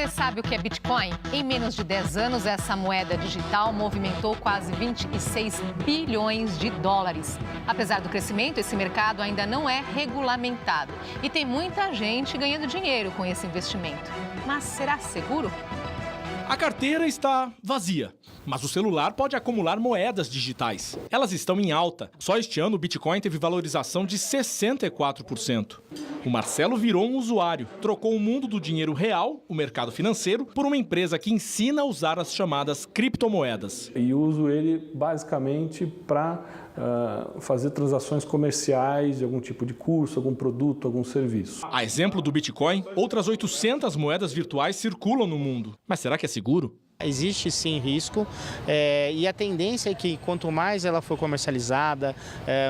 Você sabe o que é Bitcoin? Em menos de 10 anos, essa moeda digital movimentou quase 26 bilhões de dólares. Apesar do crescimento, esse mercado ainda não é regulamentado. E tem muita gente ganhando dinheiro com esse investimento. Mas será seguro? A carteira está vazia, mas o celular pode acumular moedas digitais. Elas estão em alta. Só este ano o Bitcoin teve valorização de 64%. O Marcelo virou um usuário, trocou o mundo do dinheiro real, o mercado financeiro, por uma empresa que ensina a usar as chamadas criptomoedas. E uso ele basicamente para fazer transações comerciais de algum tipo de curso, algum produto, algum serviço. A exemplo do Bitcoin, outras 800 moedas virtuais circulam no mundo. Mas será que é seguro? Existe sim risco e a tendência é que quanto mais ela for comercializada,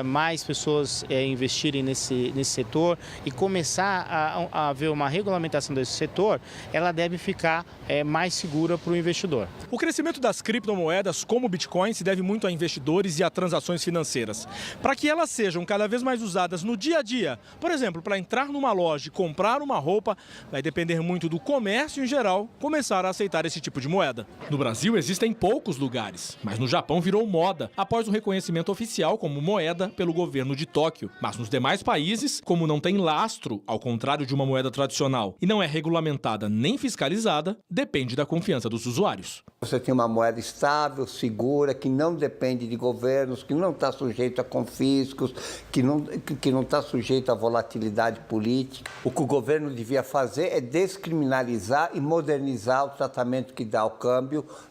mais pessoas investirem nesse setor e começar a haver uma regulamentação desse setor, ela deve ficar mais segura para o investidor. O crescimento das criptomoedas, como o Bitcoin, se deve muito a investidores e a transações financeiras. Para que elas sejam cada vez mais usadas no dia a dia, por exemplo, para entrar numa loja e comprar uma roupa, vai depender muito do comércio em geral começar a aceitar esse tipo de moeda. No Brasil existem poucos lugares, mas no Japão virou moda após o reconhecimento oficial como moeda pelo governo de Tóquio. Mas nos demais países, como não tem lastro, ao contrário de uma moeda tradicional, e não é regulamentada nem fiscalizada, depende da confiança dos usuários. Você tem uma moeda estável, segura, que não depende de governos, que não está sujeito a confiscos, que não está sujeito à volatilidade política. O que o governo devia fazer é descriminalizar e modernizar o tratamento que dá ao câmbio,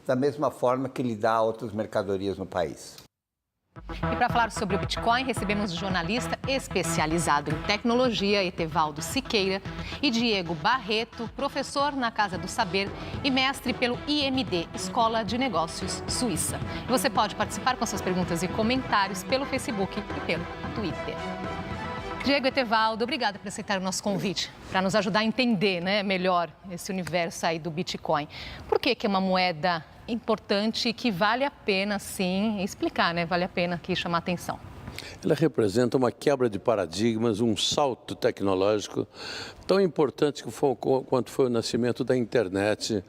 da mesma forma que ele dá a outras mercadorias no país. E para falar sobre o Bitcoin, recebemos o jornalista especializado em tecnologia, Etevaldo Siqueira, e Diego Barreto, professor na Casa do Saber e mestre pelo IMD, Escola de Negócios Suíça. E você pode participar com suas perguntas e comentários pelo Facebook e pelo Twitter. Diego, Etevaldo, obrigada por aceitar o nosso convite, para nos ajudar a entender, melhor esse universo aí do Bitcoin. Por que é uma moeda importante que vale a pena, sim, explicar, vale a pena aqui chamar a atenção? Ela representa uma quebra de paradigmas, um salto tecnológico tão importante quanto foi o nascimento da internet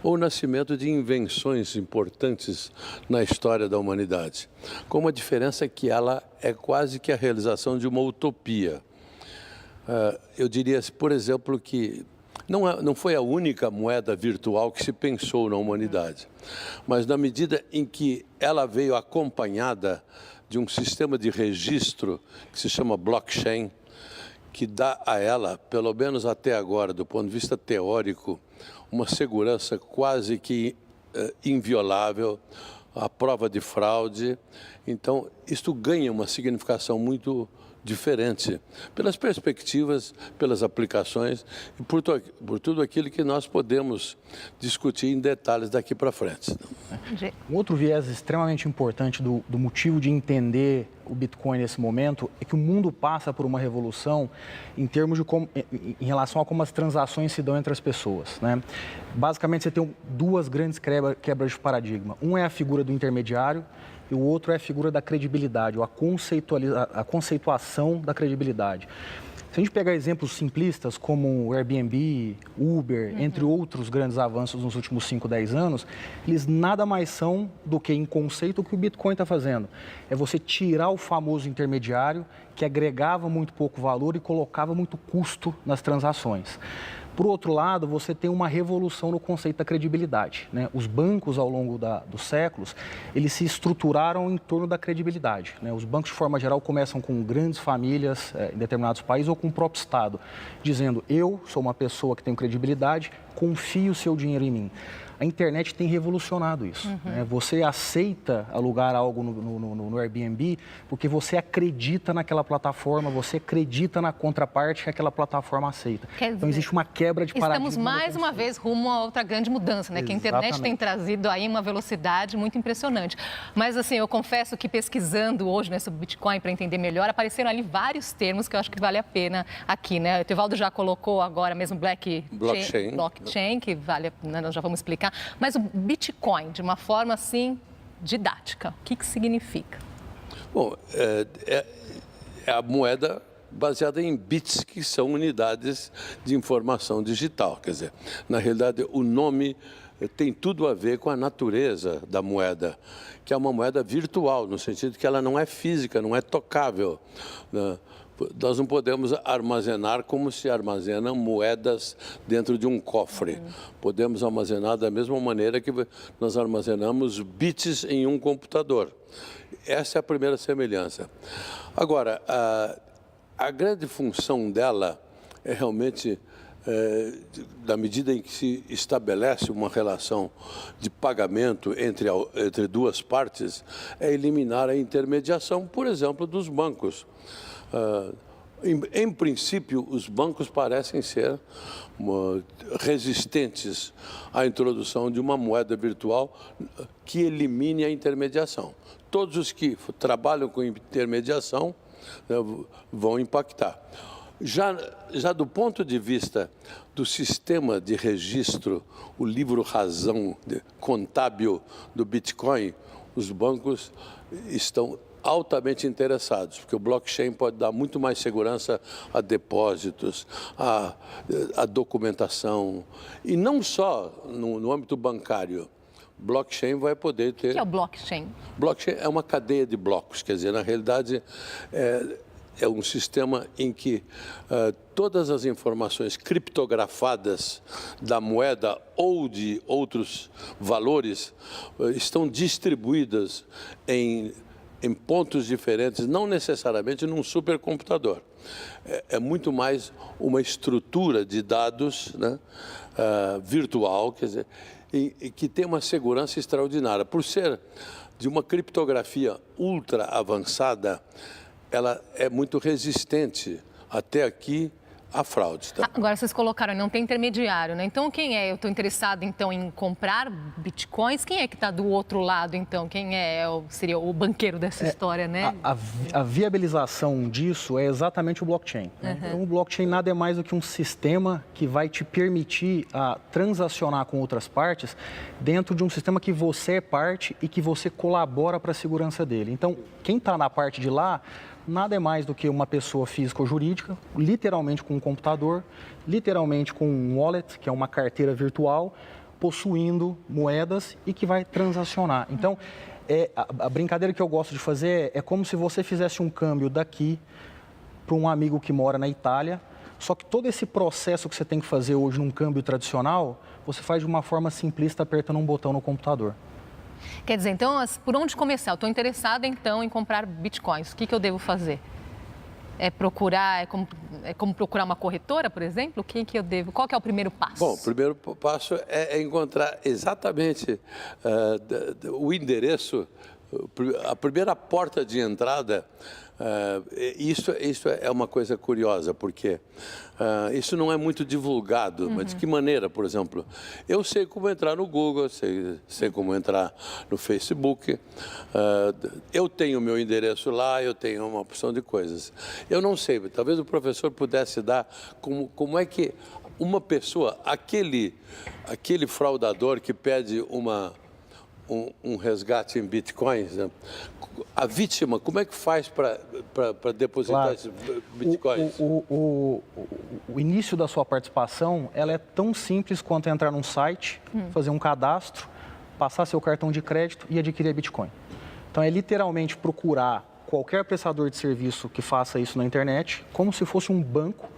ou o nascimento de invenções importantes na história da humanidade. Com uma diferença que ela é quase que a realização de uma utopia. Eu diria, por exemplo, que não foi a única moeda virtual que se pensou na humanidade, mas na medida em que ela veio acompanhada de um sistema de registro que se chama blockchain, que dá a ela, pelo menos até agora, do ponto de vista teórico, uma segurança quase que inviolável, a prova de fraude. Então, isto ganha uma significação muito diferente, pelas perspectivas, pelas aplicações e por tudo aquilo que nós podemos discutir em detalhes daqui para frente. Um outro viés extremamente importante do motivo de entender o Bitcoin nesse momento é que o mundo passa por uma revolução em termos de em relação a como as transações se dão entre as pessoas, Basicamente, você tem duas grandes quebras de paradigma. Um é a figura do intermediário e o outro é a figura da credibilidade, ou a conceituação da credibilidade. Se a gente pegar exemplos simplistas como o Airbnb, Uber, entre outros grandes avanços nos últimos 5, 10 anos, eles nada mais são do que, em conceito, o que o Bitcoin está fazendo. É você tirar o famoso intermediário que agregava muito pouco valor e colocava muito custo nas transações. Por outro lado, você tem uma revolução no conceito da credibilidade, Os bancos, ao longo dos séculos, eles se estruturaram em torno da credibilidade, Os bancos, de forma geral, começam com grandes famílias em determinados países ou com o próprio Estado, dizendo: eu sou uma pessoa que tenho credibilidade, confie o seu dinheiro em mim. A internet tem revolucionado isso. Você aceita alugar algo no Airbnb porque você acredita naquela plataforma, você acredita na contraparte que aquela plataforma aceita. Então, existe uma quebra de paradigma. Estamos mais uma vez rumo a outra grande mudança, Que a internet tem trazido aí uma velocidade muito impressionante. Mas, assim, eu confesso que pesquisando hoje sobre Bitcoin para entender melhor, apareceram ali vários termos que eu acho que vale a pena aqui, O Etevaldo já colocou agora mesmo blockchain, que vale a pena, nós já vamos explicar. Mas o Bitcoin, de uma forma assim didática, o que significa? Bom, é a moeda baseada em bits, que são unidades de informação digital. Quer dizer, na realidade, o nome tem tudo a ver com a natureza da moeda, que é uma moeda virtual, no sentido que ela não é física, não é tocável, né? Nós não podemos armazenar como se armazenam moedas dentro de um cofre. Podemos armazenar da mesma maneira que nós armazenamos bits em um computador. Essa é a primeira semelhança. Agora, a grande função dela é realmente, na medida em que se estabelece uma relação de pagamento entre duas partes, é eliminar a intermediação, por exemplo, dos bancos. Em princípio, os bancos parecem ser resistentes à introdução de uma moeda virtual que elimine a intermediação. Todos os que trabalham com intermediação, né, vão impactar. Já do ponto de vista do sistema de registro, o livro-razão contábil do Bitcoin, os bancos estão altamente interessados, porque o blockchain pode dar muito mais segurança a depósitos, a documentação, e não só no âmbito bancário. Blockchain vai poder ter... O que é o blockchain? Blockchain é uma cadeia de blocos, quer dizer, na realidade é um sistema em que todas as informações criptografadas da moeda ou de outros valores estão distribuídas em pontos diferentes, não necessariamente num supercomputador. É muito mais uma estrutura de dados, né, virtual, quer dizer, que tem uma segurança extraordinária. Por ser de uma criptografia ultra avançada, ela é muito resistente até aqui a fraude. Tá? Agora, vocês colocaram, não tem intermediário, né? Então, quem é? Eu estou interessado, então, em comprar bitcoins. Quem é que está do outro lado, então? Quem seria o banqueiro dessa história, né? A viabilização disso é exatamente o blockchain. Né? Então, o blockchain nada é mais do que um sistema que vai te permitir transacionar com outras partes dentro de um sistema que você é parte e que você colabora para a segurança dele. Então, quem está na parte de lá nada é mais do que uma pessoa física ou jurídica, literalmente com um computador, literalmente com um wallet, que é uma carteira virtual, possuindo moedas e que vai transacionar. Então, a brincadeira que eu gosto de fazer é como se você fizesse um câmbio daqui para um amigo que mora na Itália, só que todo esse processo que você tem que fazer hoje num câmbio tradicional, você faz de uma forma simplista apertando um botão no computador. Quer dizer, então, por onde começar? Eu estou interessada, então, em comprar bitcoins. O que eu devo fazer? É como procurar uma corretora, por exemplo? Qual que é o primeiro passo? Bom, o primeiro passo é encontrar exatamente o endereço, a primeira porta de entrada. Isso é uma coisa curiosa, porque isso não é muito divulgado. Mas de que maneira, por exemplo? Eu sei como entrar no Google, sei como entrar no Facebook, eu tenho o meu endereço lá, eu tenho uma opção de coisas. Eu não sei, talvez o professor pudesse dar como é que uma pessoa, aquele fraudador que pede um resgate em bitcoins, né? A vítima, como é que faz para depositar esses bitcoins? O início da sua participação, ela é tão simples quanto entrar num site, fazer um cadastro, passar seu cartão de crédito e adquirir bitcoin. Então, é literalmente procurar qualquer prestador de serviço que faça isso na internet, como se fosse um banco.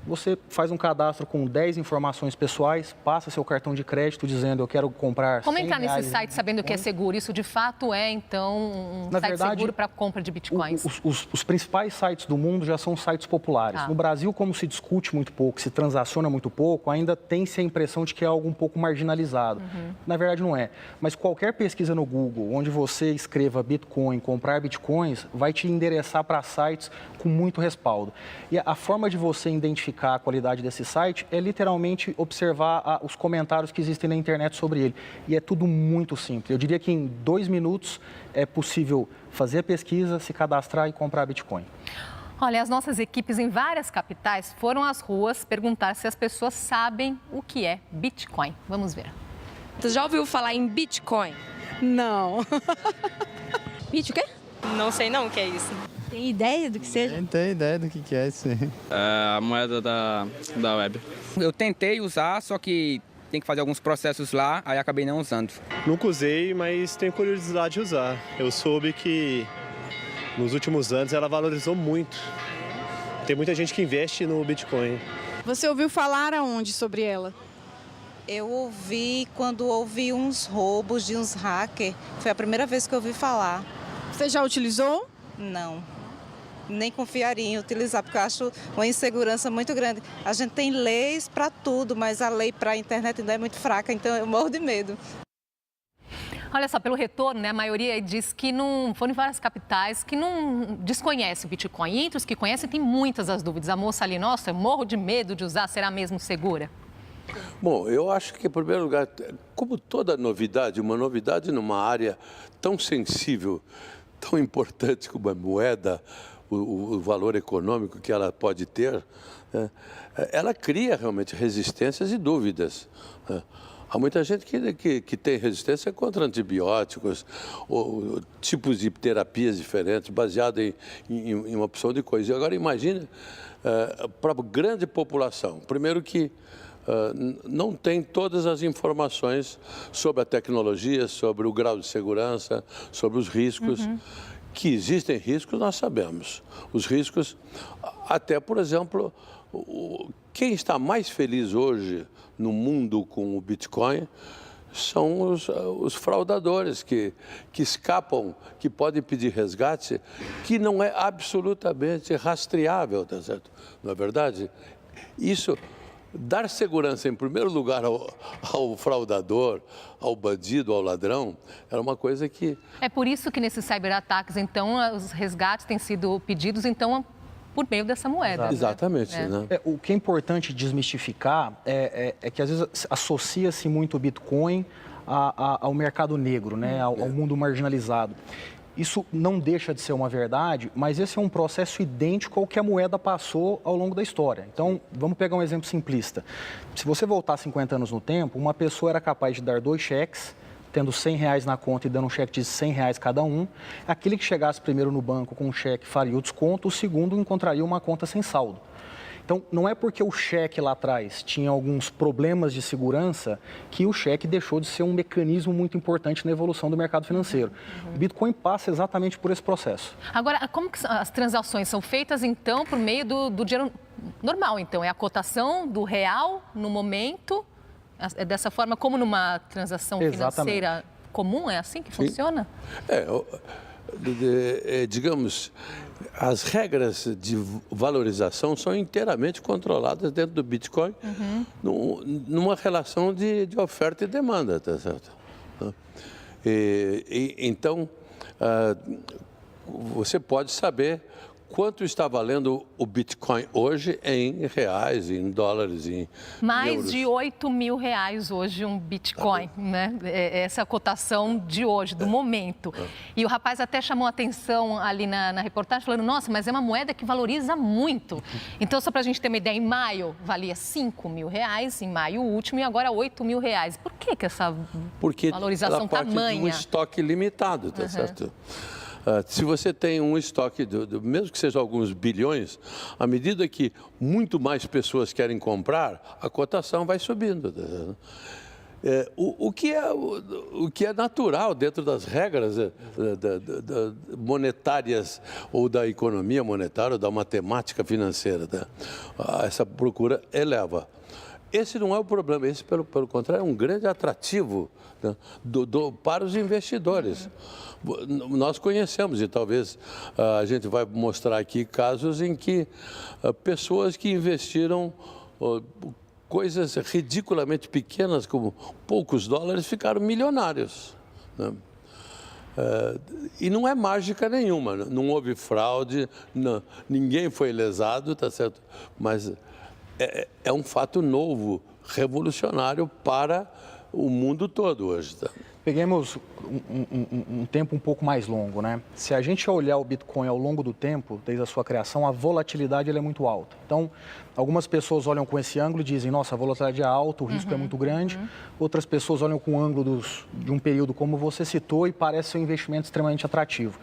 Você faz um cadastro com 10 informações pessoais, passa seu cartão de crédito dizendo eu quero comprar Como entrar R$100 nesse site sabendo que é seguro? Isso de fato é, então, um site seguro para compra de bitcoins? Os principais sites do mundo já são sites populares. No Brasil, como se discute muito pouco, se transaciona muito pouco, ainda tem-se a impressão de que é algo um pouco marginalizado. Na verdade, não é. Mas qualquer pesquisa no Google, onde você escreva Bitcoin, comprar bitcoins, vai te endereçar para sites com muito respaldo. E a forma de você identificar a qualidade desse site é literalmente observar os comentários que existem na internet sobre ele. E é tudo muito simples. Eu diria que em 2 minutos é possível fazer a pesquisa, se cadastrar e comprar Bitcoin. Olha, as nossas equipes em várias capitais foram às ruas perguntar se as pessoas sabem o que é Bitcoin. Vamos ver. Você já ouviu falar em Bitcoin? Não. Bit o quê? Não sei não o que é isso. Tem ideia do que seja? Nem tenho ideia do que é isso aí. É a moeda da web. Eu tentei usar, só que tem que fazer alguns processos lá, aí acabei não usando. Nunca usei, mas tenho curiosidade de usar. Eu soube que nos últimos anos ela valorizou muito. Tem muita gente que investe no Bitcoin. Você ouviu falar aonde sobre ela? Eu ouvi quando houve uns roubos de uns hackers. Foi a primeira vez que eu ouvi falar. Você já utilizou? Não. Nem confiaria em utilizar, porque eu acho uma insegurança muito grande. A gente tem leis para tudo, mas a lei para a internet ainda é muito fraca, então eu morro de medo. Olha só, pelo retorno, né, a maioria diz que não foram em várias capitais que não desconhece o Bitcoin. E entre os que conhecem, tem muitas as dúvidas. A moça ali, nossa, eu morro de medo de usar, será mesmo segura? Bom, eu acho que, em primeiro lugar, como toda novidade, uma novidade numa área tão sensível, tão importante como a moeda, o valor econômico que ela pode ter, né, ela cria realmente resistências e dúvidas, né? Há muita gente que tem resistência contra antibióticos, ou tipos de terapias diferentes, baseado em uma opção de coisa. E agora imagine para a grande população, primeiro que não tem todas as informações sobre a tecnologia, sobre o grau de segurança, sobre os riscos. Que existem riscos, nós sabemos. Os riscos, até, por exemplo, quem está mais feliz hoje no mundo com o Bitcoin são os fraudadores que escapam, que podem pedir resgate, que não é absolutamente rastreável, tá certo? Não é verdade? Isso, dar segurança, em primeiro lugar, ao fraudador, ao bandido, ao ladrão, era uma coisa que... É por isso que nesses cyberataques, então, os resgates têm sido pedidos, então, por meio dessa moeda. Exatamente. Né? O que é importante desmistificar é que, às vezes, associa-se muito o Bitcoin ao mercado negro, né? ao mundo marginalizado. Isso não deixa de ser uma verdade, mas esse é um processo idêntico ao que a moeda passou ao longo da história. Então, vamos pegar um exemplo simplista. Se você voltar 50 anos no tempo, uma pessoa era capaz de dar 2 cheques, tendo R$100 na conta e dando um cheque de R$100 cada um. Aquele que chegasse primeiro no banco com um cheque faria o desconto, o segundo encontraria uma conta sem saldo. Então, não é porque o cheque lá atrás tinha alguns problemas de segurança que o cheque deixou de ser um mecanismo muito importante na evolução do mercado financeiro. O Bitcoin passa exatamente por esse processo. Agora, como que as transações são feitas, então, por meio do dinheiro normal? Então, é a cotação do real no momento, é dessa forma como numa transação financeira comum? É assim que funciona? Digamos, as regras de valorização são inteiramente controladas dentro do Bitcoin, numa relação de oferta e demanda, tá certo? Então, você pode saber quanto está valendo o Bitcoin hoje em reais, em dólares, em mais euros. De R$8.000 hoje um Bitcoin, né? Essa é a cotação de hoje, do momento. E o rapaz até chamou a atenção ali na reportagem, falando, nossa, mas é uma moeda que valoriza muito. Então, só para a gente ter uma ideia, em maio valia R$5.000, em maio último, e agora R$8.000. Por que essa valorização tamanha? Porque ela parte de um estoque limitado, tá certo? Se você tem um estoque, mesmo que seja alguns bilhões, à medida que muito mais pessoas querem comprar, a cotação vai subindo. O que é natural dentro das regras monetárias ou da economia monetária ou da matemática financeira. Essa procura eleva. Esse não é o problema, esse, pelo contrário, é um grande atrativo, né, para os investidores. Nós conhecemos, e talvez a gente vai mostrar aqui casos em que pessoas que investiram coisas ridiculamente pequenas, como poucos dólares, ficaram milionários, né? E não é mágica nenhuma, não houve fraude, ninguém foi lesado, tá certo? Mas é um fato novo, revolucionário para o mundo todo hoje. Tá? Peguemos um tempo um pouco mais longo, né? Se a gente olhar o Bitcoin ao longo do tempo, desde a sua criação, a volatilidade ele é muito alta. Então, algumas pessoas olham com esse ângulo e dizem, nossa, a volatilidade é alta, o risco é muito grande. Outras pessoas olham com o ângulo de um período como você citou e parece ser um investimento extremamente atrativo.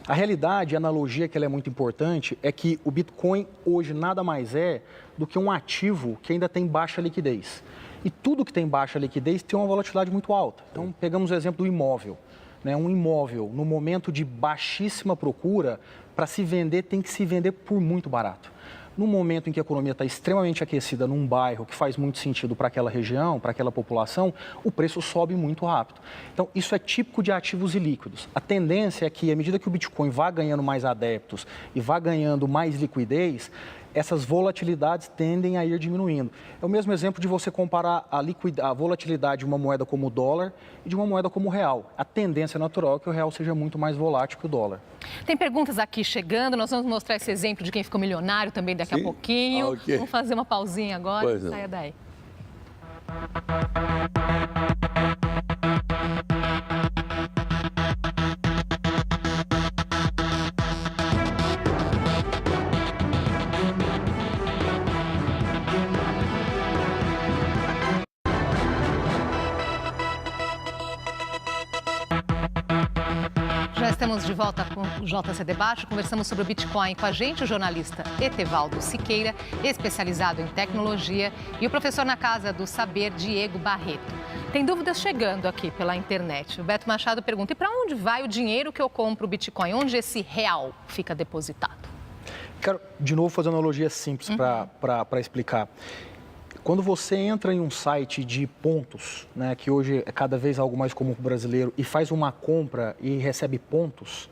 A realidade, a analogia que ela é muito importante, é que o Bitcoin hoje nada mais é do que um ativo que ainda tem baixa liquidez. E tudo que tem baixa liquidez tem uma volatilidade muito alta. Então, pegamos o exemplo do imóvel. Né? Um imóvel, no momento de baixíssima procura, para se vender, tem que se vender por muito barato. No momento em que a economia está extremamente aquecida num bairro que faz muito sentido para aquela região, para aquela população, o preço sobe muito rápido. Então, isso é típico de ativos ilíquidos. A tendência é que, à medida que o Bitcoin vá ganhando mais adeptos e vá ganhando mais liquidez, essas volatilidades tendem a ir diminuindo. É o mesmo exemplo de você comparar a volatilidade de uma moeda como o dólar e de uma moeda como o real. A tendência natural é que o real seja muito mais volátil que o dólar. Tem perguntas aqui chegando, nós vamos mostrar esse exemplo de quem ficou milionário também daqui a pouquinho. Okay. Vamos fazer uma pausinha agora, saia daí. Estamos de volta com o JC Debate, conversamos sobre o Bitcoin com a gente, o jornalista Etevaldo Siqueira, especializado em tecnologia, e o professor na Casa do Saber, Diego Barreto. Tem dúvidas chegando aqui pela internet. O Beto Machado pergunta, e para onde vai o dinheiro que eu compro o Bitcoin? Onde esse real fica depositado? Quero, de novo, fazer uma analogia simples para explicar. Quando você entra em um site de pontos, né, que hoje é cada vez algo mais comum para o brasileiro, e faz uma compra e recebe pontos,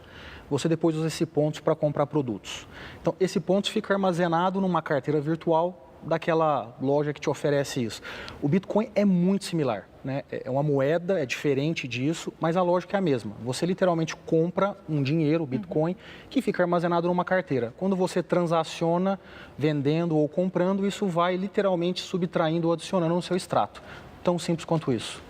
você depois usa esses pontos para comprar produtos. Então, esse ponto fica armazenado numa carteira virtual daquela loja que te oferece isso. O Bitcoin é muito similar, né? É uma moeda, é diferente disso, mas a lógica é a mesma. Você literalmente compra um dinheiro, o Bitcoin, que fica armazenado numa carteira. Quando você transaciona vendendo ou comprando, isso vai literalmente subtraindo ou adicionando no seu extrato. Tão simples quanto isso.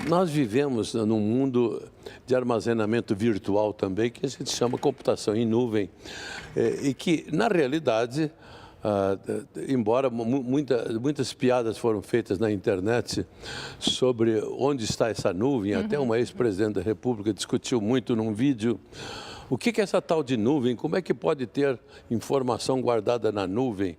Nós vivemos num mundo de armazenamento virtual também, que a gente chama computação em nuvem, e que, na realidade, embora muitas piadas foram feitas na internet sobre onde está essa nuvem, até uma ex-presidente da República discutiu muito num vídeo o que é essa tal de nuvem, como é que pode ter informação guardada na nuvem.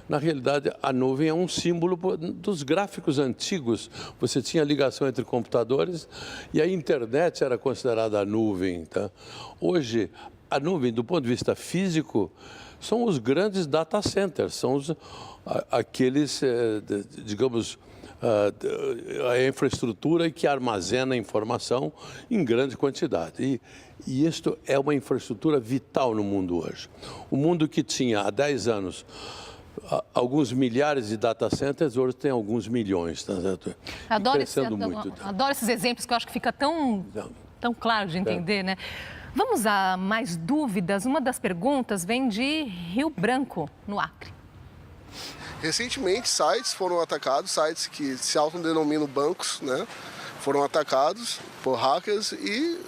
Na realidade, a nuvem é um símbolo dos gráficos antigos. Você tinha ligação entre computadores e a internet era considerada a nuvem. Tá? Hoje, a nuvem, do ponto de vista físico, são os grandes data centers, são aqueles, digamos, a infraestrutura que armazena informação em grande quantidade. E isto é uma infraestrutura vital no mundo hoje. O mundo que tinha há 10 anos alguns milhares de data centers, hoje tem alguns milhões. Tá certo? Adoro esses exemplos que eu acho que fica tão claro de entender, né? Vamos a mais dúvidas. Uma das perguntas vem de Rio Branco, no Acre. Recentemente, sites foram atacados, sites que se autodenominam bancos, né? Foram atacados por hackers e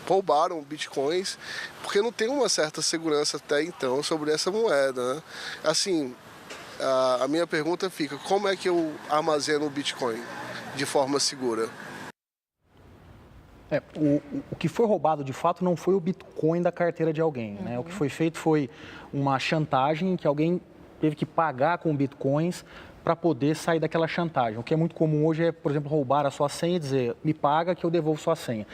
roubaram bitcoins, porque não tem uma certa segurança até então sobre essa moeda, né? Assim, a minha pergunta fica, como é que eu armazeno o Bitcoin de forma segura? O que foi roubado, de fato, não foi o Bitcoin da carteira de alguém, né? O que foi feito foi uma chantagem que alguém teve que pagar com Bitcoins para poder sair daquela chantagem. O que é muito comum hoje é, por exemplo, roubar a sua senha e dizer, me paga que eu devolvo sua senha.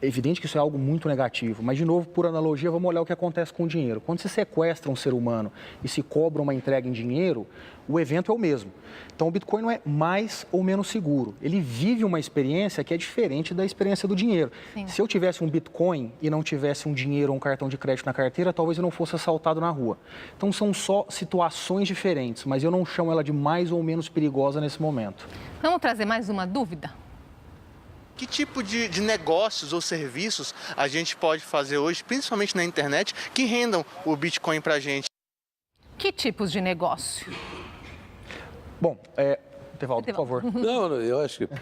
É evidente que isso é algo muito negativo, mas, de novo, por analogia, vamos olhar o que acontece com o dinheiro. Quando se sequestra um ser humano e se cobra uma entrega em dinheiro, o evento é o mesmo. Então, o Bitcoin não é mais ou menos seguro. Ele vive uma experiência que é diferente da experiência do dinheiro. Sim. Se eu tivesse um Bitcoin e não tivesse um dinheiro ou um cartão de crédito na carteira, talvez eu não fosse assaltado na rua. Então, são só situações diferentes, mas eu não chamo ela de mais ou menos perigosa nesse momento. Vamos trazer mais uma dúvida? Que tipo de negócios ou serviços a gente pode fazer hoje, principalmente na internet, que rendam o Bitcoin para a gente? Que tipos de negócio? Bom, Tevaldo, por favor. Não, eu acho que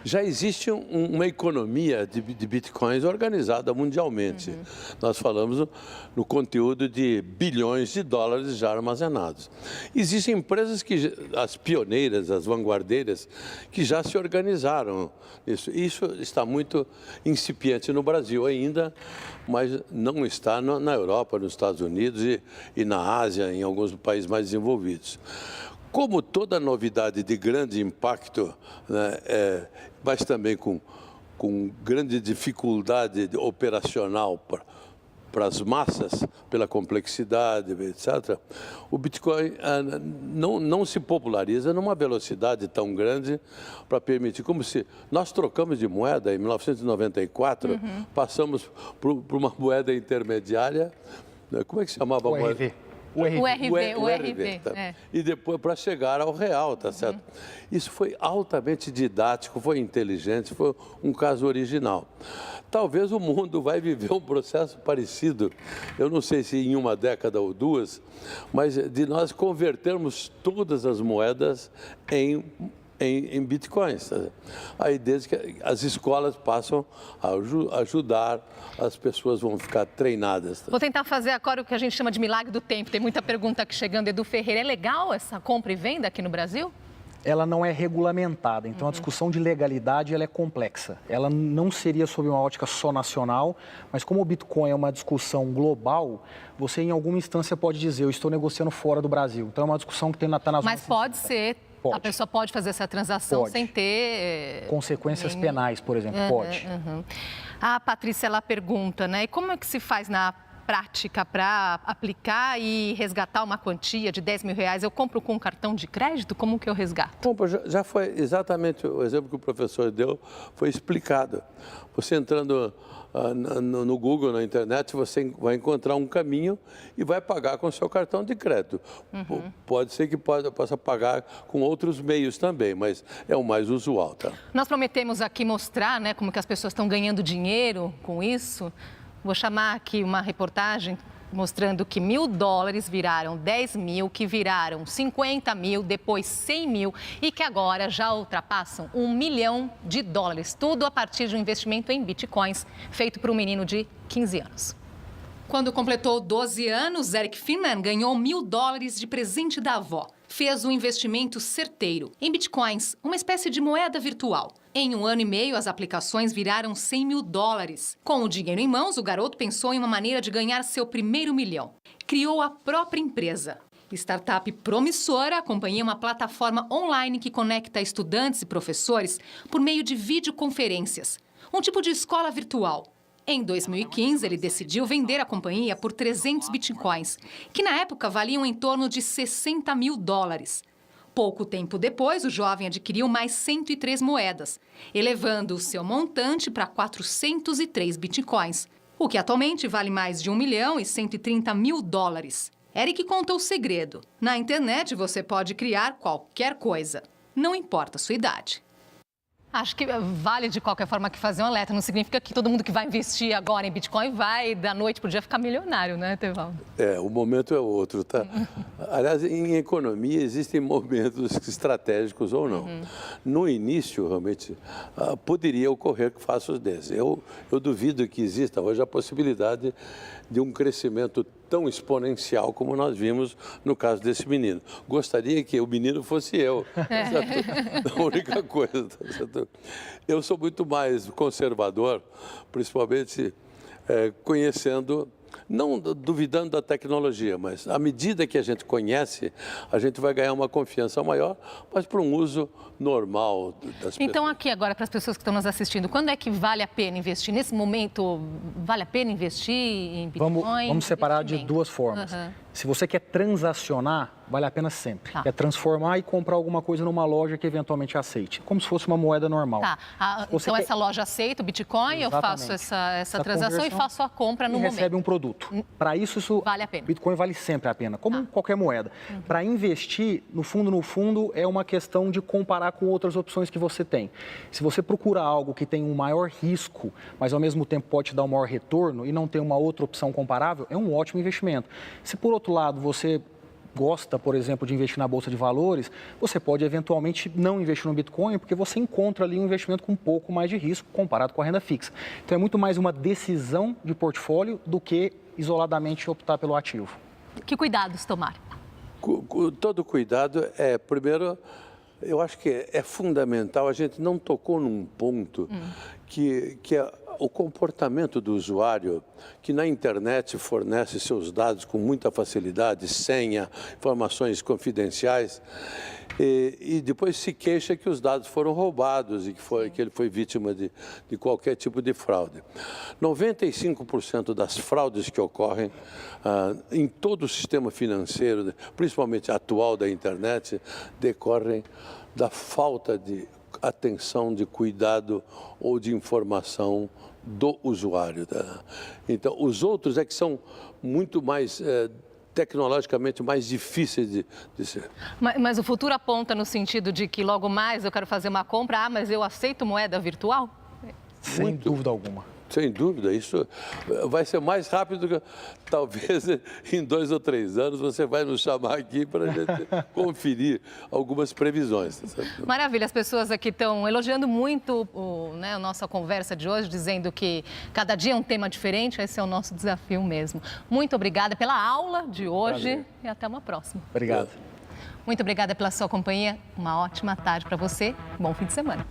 já existe uma economia de bitcoins organizada mundialmente. Nós falamos no conteúdo de bilhões de dólares já armazenados. Existem empresas as pioneiras, as vanguardeiras, que já se organizaram. Isso está muito incipiente no Brasil ainda, mas não está na Europa, nos Estados Unidos e na Ásia, em alguns países mais desenvolvidos. Como toda novidade de grande impacto, né, mas também com grande dificuldade operacional para as massas, pela complexidade, etc., o Bitcoin não se populariza numa velocidade tão grande para permitir, como se nós trocamos de moeda em 1994, passamos por uma moeda intermediária, né, como é que se chamava a moeda? O RV. Tá? E depois para chegar ao real, tá certo? Isso foi altamente didático, foi inteligente, foi um caso original. Talvez o mundo vai viver um processo parecido, eu não sei se em uma década ou duas, mas de nós convertermos todas as moedas em bitcoins. Aí desde que as escolas passam a ajudar, as pessoas vão ficar treinadas. Vou tentar fazer agora o que a gente chama de milagre do tempo. Tem muita pergunta aqui chegando. Edu Ferreira, é legal essa compra e venda aqui no Brasil? Ela não é regulamentada, então a discussão de legalidade ela é complexa. Ela não seria sob uma ótica só nacional, mas como o Bitcoin é uma discussão global, você em alguma instância pode dizer, eu estou negociando fora do Brasil. Então é uma discussão que está nas Mas pode ser, a pessoa pode fazer essa transação sem ter... consequências penais, por exemplo, pode. A Patrícia, ela pergunta, né, e como é que se faz na prática para aplicar e resgatar uma quantia de R$10.000? Eu compro com um cartão de crédito? Como que eu resgato? Bom, já foi exatamente o exemplo que o professor deu, foi explicado. Você entrando no Google, na internet, você vai encontrar um caminho e vai pagar com o seu cartão de crédito. Pode ser que possa pagar com outros meios também, mas é o mais usual, tá? Nós prometemos aqui mostrar, né, como que as pessoas estão ganhando dinheiro com isso. Vou chamar aqui uma reportagem mostrando que $1.000 viraram 10.000, que viraram 50.000, depois 100.000 e que agora já ultrapassam $1 milhão. Tudo a partir de um investimento em bitcoins feito por um menino de 15 anos. Quando completou 12 anos, Eric Finman ganhou $1.000 de presente da avó. Fez um investimento certeiro em bitcoins, uma espécie de moeda virtual. Em 1 ano e meio, as aplicações viraram $100.000. Com o dinheiro em mãos, o garoto pensou em uma maneira de ganhar seu primeiro $1 milhão. Criou a própria empresa. Startup promissora, a companhia é uma plataforma online que conecta estudantes e professores por meio de videoconferências. Um tipo de escola virtual. Em 2015, ele decidiu vender a companhia por 300 bitcoins, que na época valiam em torno de $60.000. Pouco tempo depois, o jovem adquiriu mais 103 moedas, elevando o seu montante para 403 bitcoins, o que atualmente vale mais de $1.130.000. Eric conta o segredo. Na internet, você pode criar qualquer coisa, não importa a sua idade. Acho que vale de qualquer forma que fazer um alerta. Não significa que todo mundo que vai investir agora em Bitcoin vai da noite para o dia ficar milionário, né, Tevaldo? O momento é outro, tá? Aliás, em economia existem momentos estratégicos ou não. No início, realmente, poderia ocorrer fatos desses. Eu duvido que exista hoje a possibilidade de um crescimento tão exponencial como nós vimos no caso desse menino. Gostaria que o menino fosse eu. A única coisa. Eu sou muito mais conservador, principalmente conhecendo, não duvidando da tecnologia, mas à medida que a gente conhece, a gente vai ganhar uma confiança maior, mas para um uso normal das pessoas. Então, aqui agora, para as pessoas que estão nos assistindo, quando é que vale a pena investir? Nesse momento, vale a pena investir em Bitcoin? Vamos separar de duas formas. Se você quer transacionar, vale a pena sempre. Quer transformar e comprar alguma coisa numa loja que eventualmente aceite, como se fosse uma moeda normal. Então, essa loja aceita o Bitcoin, eu faço essa transação e faço a compra no momento. Recebe um produto. Para isso vale a pena. Bitcoin vale sempre a pena, como qualquer moeda. Para investir, no fundo, é uma questão de comparar com outras opções que você tem. Se você procura algo que tem um maior risco, mas ao mesmo tempo pode te dar um maior retorno e não tem uma outra opção comparável, é um ótimo investimento. Se por outro lado você gosta, por exemplo, de investir na Bolsa de Valores, você pode eventualmente não investir no Bitcoin, porque você encontra ali um investimento com um pouco mais de risco comparado com a renda fixa. Então, é muito mais uma decisão de portfólio do que isoladamente optar pelo ativo. Que cuidados tomar? Todo cuidado primeiro, eu acho que é fundamental, a gente não tocou num ponto que é o comportamento do usuário, que na internet fornece seus dados com muita facilidade, senha, informações confidenciais, e depois se queixa que os dados foram roubados e que ele foi vítima de qualquer tipo de fraude. 95% das fraudes que ocorrem em todo o sistema financeiro, principalmente atual da internet, decorrem da falta de atenção, de cuidado ou de informação do usuário. Tá? Então, os outros é que são muito mais tecnologicamente mais difíceis de ser. Mas o futuro aponta no sentido de que logo mais eu quero fazer uma compra, mas eu aceito moeda virtual? Sem dúvida alguma. Sem dúvida, isso vai ser mais rápido que talvez em 2 ou 3 anos você vai nos chamar aqui para a gente conferir algumas previsões. Maravilha, as pessoas aqui estão elogiando muito a nossa conversa de hoje, dizendo que cada dia é um tema diferente, esse é o nosso desafio mesmo. Muito obrigada pela aula de hoje e até uma próxima. Obrigado. Muito obrigada pela sua companhia, uma ótima tarde para você, bom fim de semana.